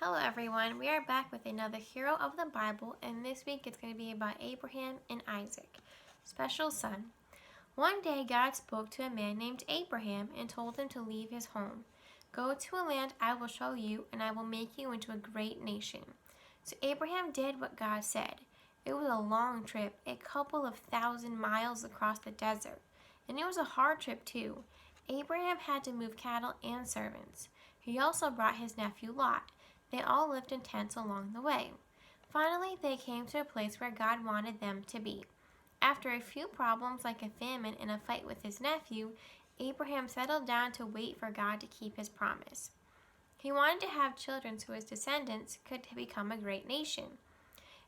Hello everyone, we are back with another hero of the Bible, and this week it's going to be about Abraham and Isaac, special son. One day God spoke to a man named Abraham and told him to leave his home. Go to a land I will show you, and I will make you into a great nation. So Abraham did what God said. It was a long trip, a couple of 1,000 miles across the desert, and it was a hard trip too. Abraham had to move cattle and servants. He also brought his nephew Lot. They all lived in tents along the way. Finally, they came to a place where God wanted them to be. After a few problems like a famine and a fight with his nephew, Abraham settled down to wait for God to keep his promise. He wanted to have children so his descendants could become a great nation.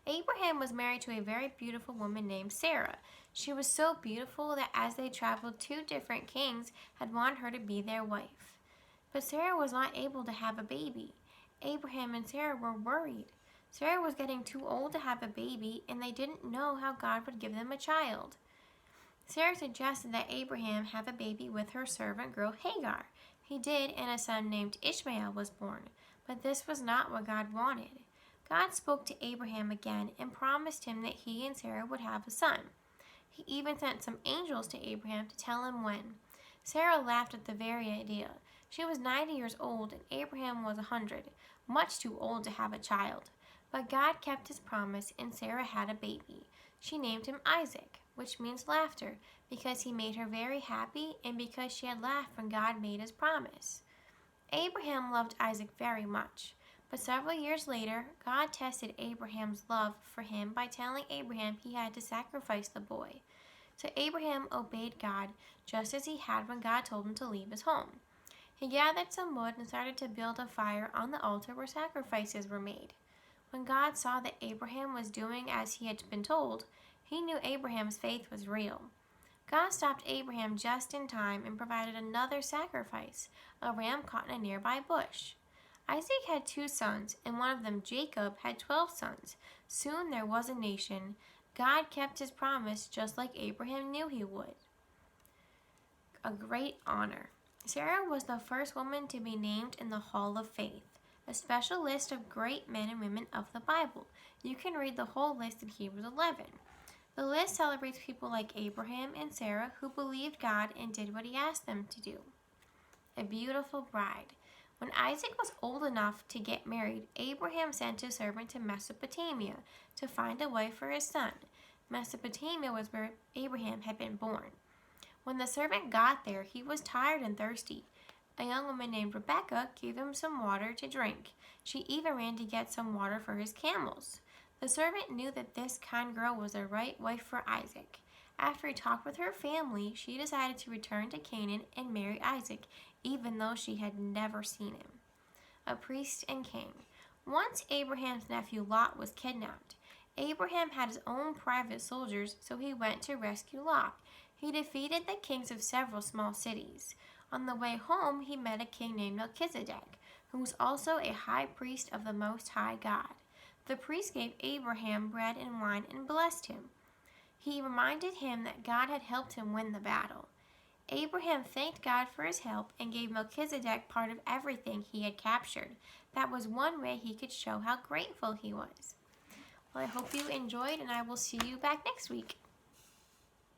Abraham was married to a very beautiful woman named Sarah. She was so beautiful that as they traveled, two different kings had wanted her to be their wife. But Sarah was not able to have a baby. Abraham and Sarah were worried. Sarah was getting too old to have a baby, and they didn't know how God would give them a child. Sarah suggested that Abraham have a baby with her servant girl Hagar. He did, and a son named Ishmael was born. But this was not what God wanted. God spoke to Abraham again and promised him that he and Sarah would have a son. He even sent some angels to Abraham to tell him when. Sarah laughed at the very idea. She was 90 years old and Abraham was 100, much too old to have a child. But God kept his promise and Sarah had a baby. She named him Isaac, which means laughter, because he made her very happy and because she had laughed when God made his promise. Abraham loved Isaac very much. But several years later, God tested Abraham's love for him by telling Abraham he had to sacrifice the boy. So Abraham obeyed God, just as he had when God told him to leave his home. He gathered some wood and started to build a fire on the altar where sacrifices were made. When God saw that Abraham was doing as he had been told, he knew Abraham's faith was real. God stopped Abraham just in time and provided another sacrifice, a ram caught in a nearby bush. Isaac had 2 sons, and one of them, Jacob, had 12 sons. Soon there was a nation. God kept his promise just like Abraham knew he would. A great honor. Sarah was the first woman to be named in the Hall of Faith, a special list of great men and women of the Bible. You can read the whole list in Hebrews 11. The list celebrates people like Abraham and Sarah who believed God and did what he asked them to do. A beautiful bride. When Isaac was old enough to get married, Abraham sent his servant to Mesopotamia to find a wife for his son. Mesopotamia was where Abraham had been born. When the servant got there, he was tired and thirsty. A young woman named Rebecca gave him some water to drink. She even ran to get some water for his camels. The servant knew that this kind girl was the right wife for Isaac. After he talked with her family, she decided to return to Canaan and marry Isaac, even though she had never seen him. A priest and king. Once Abraham's nephew Lot was kidnapped. Abraham had his own private soldiers, so he went to rescue Lot. He defeated the kings of several small cities. On the way home, he met a king named Melchizedek, who was also a high priest of the Most High God. The priest gave Abraham bread and wine and blessed him. He reminded him that God had helped him win the battle. Abraham thanked God for his help and gave Melchizedek part of everything he had captured. That was one way he could show how grateful he was. Well, I hope you enjoyed, and I will see you back next week.